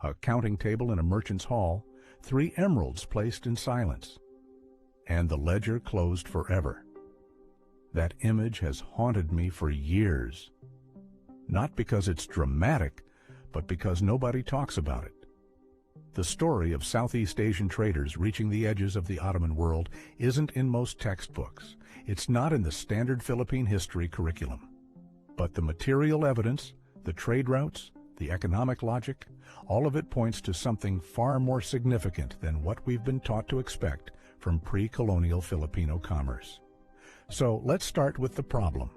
a counting table in a merchant's hall, 3 emeralds placed in silence, and the ledger closed forever. That image has haunted me for years, not because it's dramatic, but because nobody talks about it. The story of Southeast Asian traders reaching the edges of the Ottoman world isn't in most textbooks. It's not in the standard Philippine history curriculum. But the material evidence, the trade routes, the economic logic, all of it points to something far more significant than what we've been taught to expect from pre-colonial Filipino commerce. So let's start with the problem.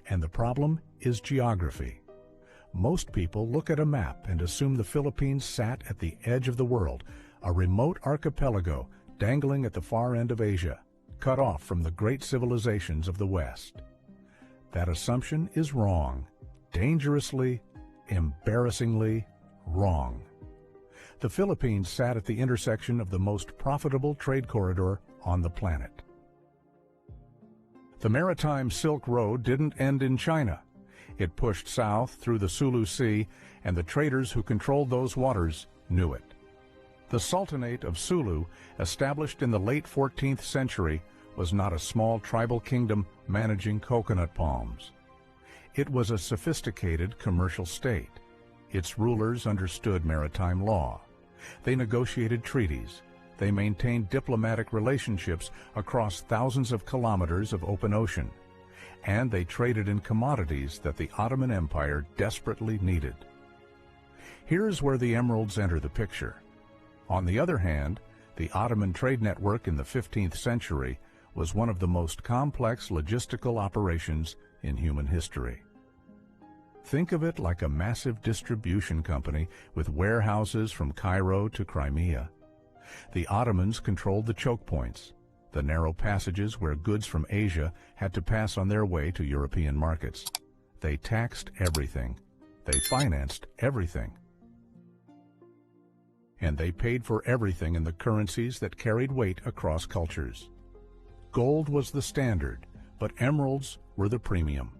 And the problem is geography. Most people look at a map and assume the Philippines sat at the edge of the world, a remote archipelago dangling at the far end of Asia, cut off from the great civilizations of the West. That assumption is wrong, dangerously, embarrassingly wrong. The Philippines sat at the intersection of the most profitable trade corridor on the planet. The maritime Silk Road didn't end in China. It pushed south through the Sulu Sea, and the traders who controlled those waters knew it. The Sultanate of Sulu, established in the late 14th century, was not a small tribal kingdom managing coconut palms. It was a sophisticated commercial state. Its rulers understood maritime law. They negotiated treaties. They maintained diplomatic relationships across thousands of kilometers of open ocean. And they traded in commodities that the Ottoman Empire desperately needed. Here's where the emeralds enter the picture. On the other hand, the Ottoman trade network in the 15th century was one of the most complex logistical operations in human history. Think of it like a massive distribution company with warehouses from Cairo to Crimea. The Ottomans controlled the choke points, the narrow passages where goods from Asia had to pass on their way to European markets. They taxed everything. They financed everything. And they paid for everything in the currencies that carried weight across cultures. Gold was the standard, but emeralds were the premium.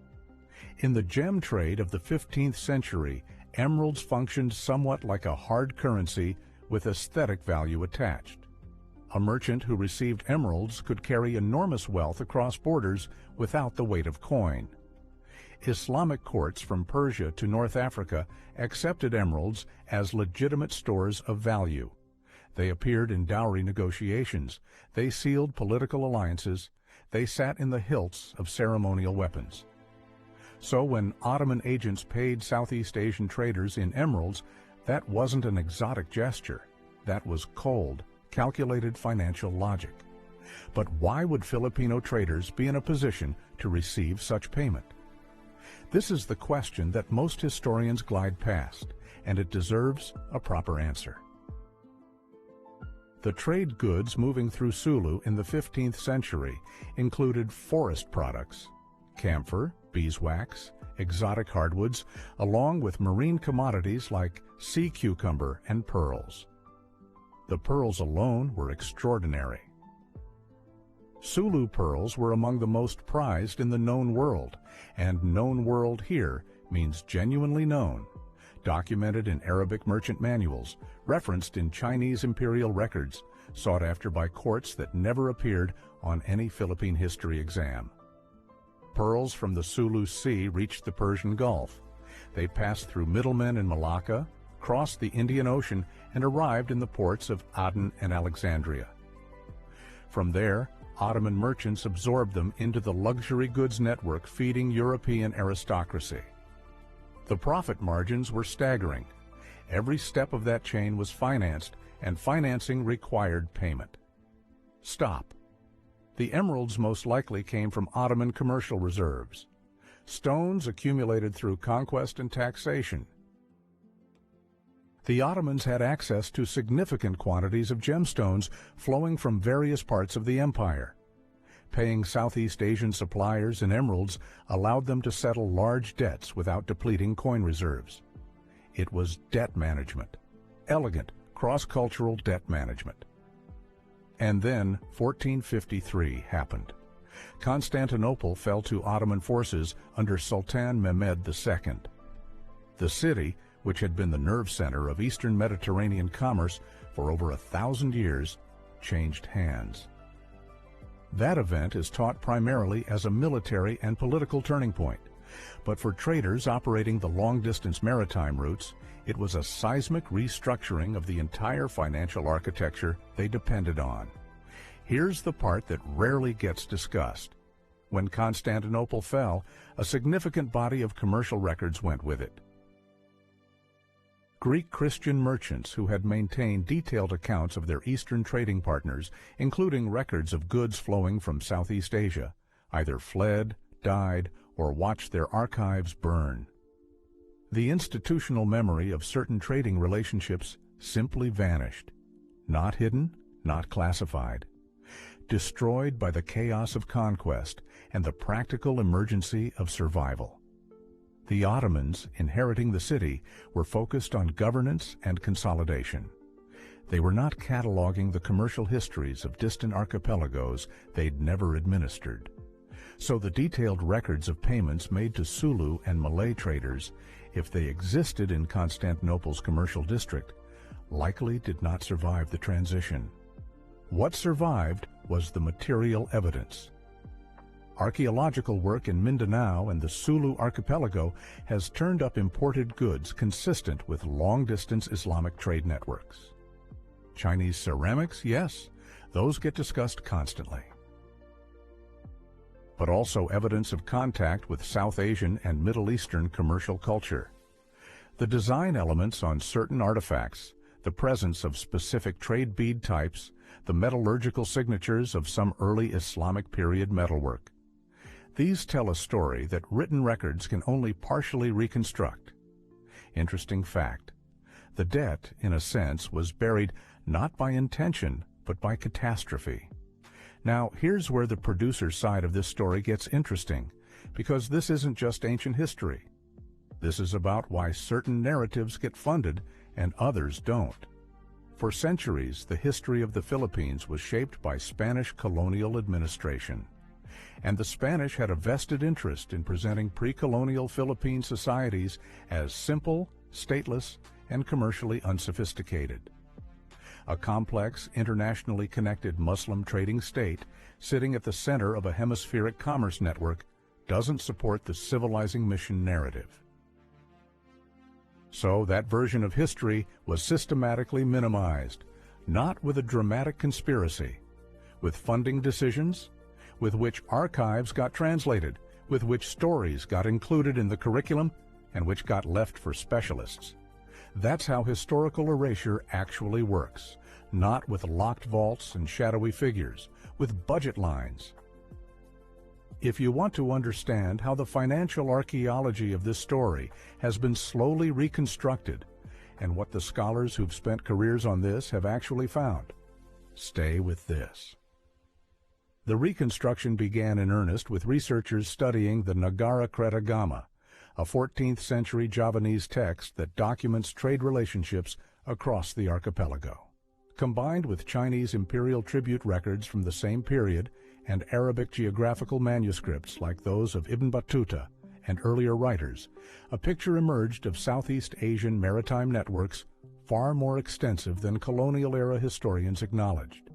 In the gem trade of the 15th century, emeralds functioned somewhat like a hard currency with aesthetic value attached. A merchant who received emeralds could carry enormous wealth across borders without the weight of coin. Islamic courts from Persia to North Africa accepted emeralds as legitimate stores of value. They appeared in dowry negotiations. They sealed political alliances. They sat in the hilts of ceremonial weapons. So when Ottoman agents paid Southeast Asian traders in emeralds, that wasn't an exotic gesture. That was cold, calculated financial logic. But why would Filipino traders be in a position to receive such payment? This is the question that most historians glide past, and it deserves a proper answer. The trade goods moving through Sulu in the 15th century included forest products, camphor, beeswax, exotic hardwoods, along with marine commodities like sea cucumber and pearls. The pearls alone were extraordinary. Sulu pearls were among the most prized in the known world, and known world here means genuinely known, documented in Arabic merchant manuals, referenced in Chinese imperial records, sought after by courts that never appeared on any Philippine history exam. Pearls from the Sulu Sea reached the Persian Gulf. They passed through middlemen in Malacca, crossed the Indian Ocean, and arrived in the ports of Aden and Alexandria. From there, Ottoman merchants absorbed them into the luxury goods network feeding European aristocracy. The profit margins were staggering. Every step of that chain was financed, and financing required payment. Stop. The emeralds most likely came from Ottoman commercial reserves. Stones accumulated through conquest and taxation. The Ottomans had access to significant quantities of gemstones flowing from various parts of the empire. Paying Southeast Asian suppliers in emeralds allowed them to settle large debts without depleting coin reserves. It was debt management, elegant, cross-cultural debt management. And then 1453 happened. Constantinople fell to Ottoman forces under Sultan Mehmed II. The city, which had been the nerve center of Eastern Mediterranean commerce for over 1,000 years, changed hands. That event is taught primarily as a military and political turning point, but for traders operating the long-distance maritime routes, it was a seismic restructuring of the entire financial architecture they depended on. Here's the part that rarely gets discussed. When Constantinople fell, a significant body of commercial records went with it. Greek Christian merchants who had maintained detailed accounts of their Eastern trading partners, including records of goods flowing from Southeast Asia, either fled, died, or watched their archives burn. The institutional memory of certain trading relationships simply vanished, not hidden, not classified, destroyed by the chaos of conquest and the practical emergency of survival. The Ottomans, inheriting the city, were focused on governance and consolidation. They were not cataloging the commercial histories of distant archipelagos they'd never administered. So the detailed records of payments made to Sulu and Malay traders, if they existed in Constantinople's commercial district, likely did not survive the transition. What survived was the material evidence. Archaeological work in Mindanao and the Sulu archipelago has turned up imported goods consistent with long-distance Islamic trade networks. Chinese ceramics, yes, those get discussed constantly. But also evidence of contact with South Asian and Middle Eastern commercial culture. The design elements on certain artifacts, the presence of specific trade bead types, the metallurgical signatures of some early Islamic period metalwork. These tell a story that written records can only partially reconstruct. Interesting fact. The debt, in a sense, was buried not by intention, but by catastrophe. Now, here's where the producer's side of this story gets interesting, because this isn't just ancient history. This is about why certain narratives get funded and others don't. For centuries, the history of the Philippines was shaped by Spanish colonial administration. And the Spanish had a vested interest in presenting pre-colonial Philippine societies as simple, stateless, and commercially unsophisticated. A complex, internationally connected Muslim trading state sitting at the center of a hemispheric commerce network doesn't support the civilizing mission narrative. So that version of history was systematically minimized, not with a dramatic conspiracy, with funding decisions, with which archives got translated, with which stories got included in the curriculum, and which got left for specialists. That's how historical erasure actually works, not with locked vaults and shadowy figures, with budget lines. If you want to understand how the financial archaeology of this story has been slowly reconstructed, and what the scholars who've spent careers on this have actually found, stay with this. The reconstruction began in earnest with researchers studying the Nagara Kretagama, a 14th century Javanese text that documents trade relationships across the archipelago. Combined with Chinese imperial tribute records from the same period and Arabic geographical manuscripts like those of Ibn Battuta and earlier writers, a picture emerged of Southeast Asian maritime networks far more extensive than colonial-era historians acknowledged.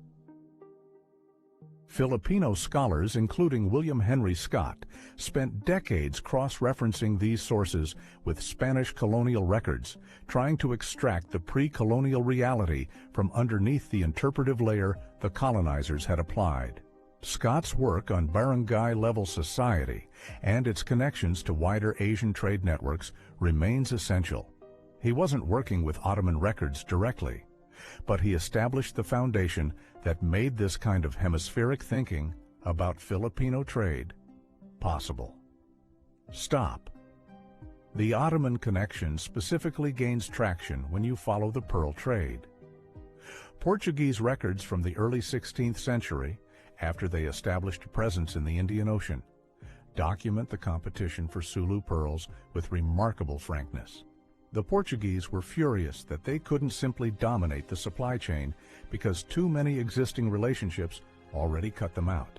Filipino scholars, including William Henry Scott, spent decades cross-referencing these sources with Spanish colonial records, trying to extract the pre-colonial reality from underneath the interpretive layer the colonizers had applied. Scott's work on barangay-level society and its connections to wider Asian trade networks remains essential. He wasn't working with Ottoman records directly, but he established the foundation that made this kind of hemispheric thinking about Filipino trade possible. Stop. The Ottoman connection specifically gains traction when you follow the pearl trade. Portuguese records from the early 16th century, after they established a presence in the Indian Ocean, document the competition for Sulu pearls with remarkable frankness. The Portuguese were furious that they couldn't simply dominate the supply chain because too many existing relationships already cut them out.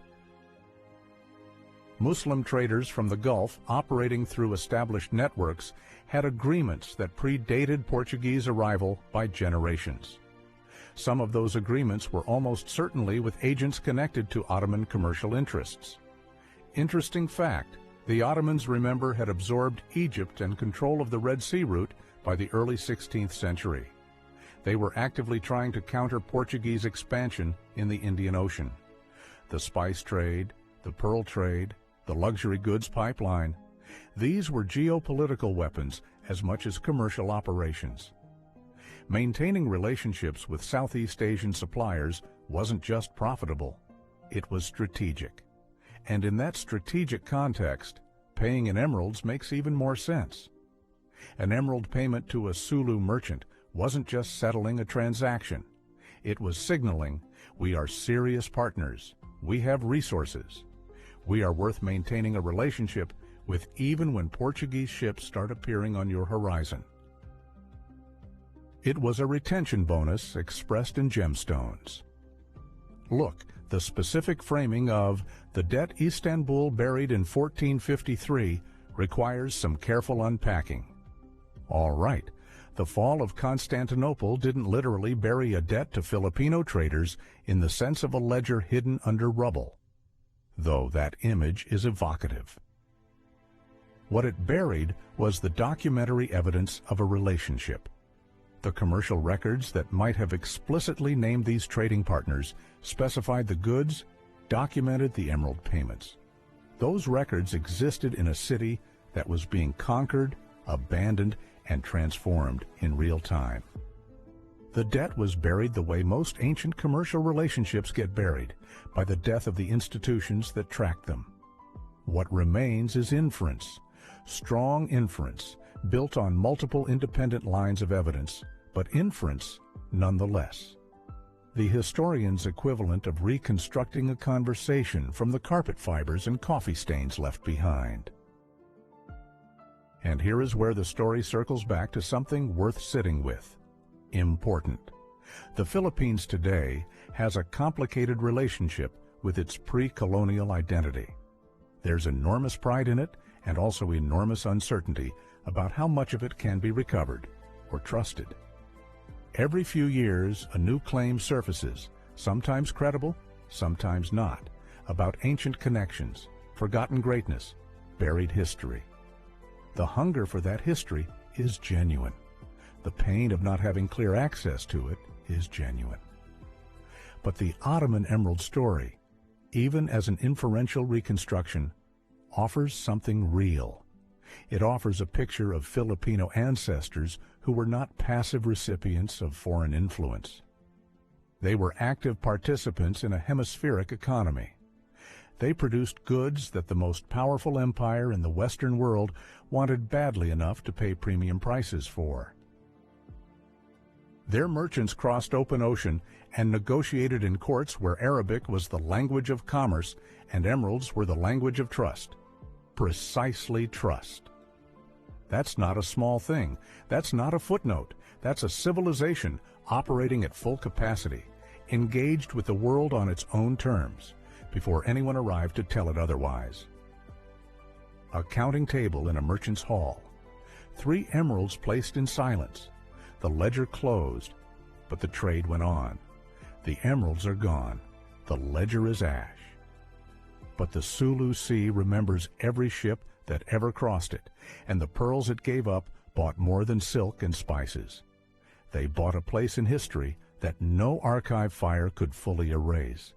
Muslim traders from the Gulf, operating through established networks, had agreements that predated Portuguese arrival by generations. Some of those agreements were almost certainly with agents connected to Ottoman commercial interests. Interesting fact, the Ottomans, remember, had absorbed Egypt and control of the Red Sea route by the early 16th century. They were actively trying to counter Portuguese expansion in the Indian Ocean. The spice trade, the pearl trade, the luxury goods pipeline, these were geopolitical weapons as much as commercial operations. Maintaining relationships with Southeast Asian suppliers wasn't just profitable, it was strategic. And in that strategic context, paying in emeralds makes even more sense. An emerald payment to a Sulu merchant wasn't just settling a transaction. It was signaling, we are serious partners, we have resources. We are worth maintaining a relationship with even when Portuguese ships start appearing on your horizon. It was a retention bonus expressed in gemstones. Look, the specific framing of the debt Istanbul buried in 1453 requires some careful unpacking. All right, the fall of Constantinople didn't literally bury a debt to Filipino traders in the sense of a ledger hidden under rubble, though that image is evocative. What it buried was the documentary evidence of a relationship. The commercial records that might have explicitly named these trading partners specified the goods, documented the emerald payments. Those records existed in a city that was being conquered, abandoned, and transformed in real time. The debt was buried the way most ancient commercial relationships get buried, by the death of the institutions that tracked them. What remains is inference, strong inference, built on multiple independent lines of evidence, but inference nonetheless. The historian's equivalent of reconstructing a conversation from the carpet fibers and coffee stains left behind. And here is where the story circles back to something worth sitting with. Important. The Philippines today has a complicated relationship with its pre-colonial identity. There's enormous pride in it and also enormous uncertainty about how much of it can be recovered or trusted. Every few years, a new claim surfaces, sometimes credible, sometimes not, about ancient connections, forgotten greatness, buried history. The hunger for that history is genuine. The pain of not having clear access to it is genuine. But the Ottoman emerald story, even as an inferential reconstruction, offers something real. It offers a picture of Filipino ancestors who were not passive recipients of foreign influence. They were active participants in a hemispheric economy. They produced goods that the most powerful empire in the Western world wanted badly enough to pay premium prices for. Their merchants crossed open ocean and negotiated in courts where Arabic was the language of commerce and emeralds were the language of trust. Precisely trust. That's not a small thing. That's not a footnote. That's a civilization operating at full capacity, engaged with the world on its own terms, before anyone arrived to tell it otherwise. A counting table in a merchant's hall. 3 emeralds placed in silence. The ledger closed, but the trade went on. The emeralds are gone. The ledger is ash. But the Sulu Sea remembers every ship that ever crossed it, and the pearls it gave up bought more than silk and spices. They bought a place in history that no archive fire could fully erase.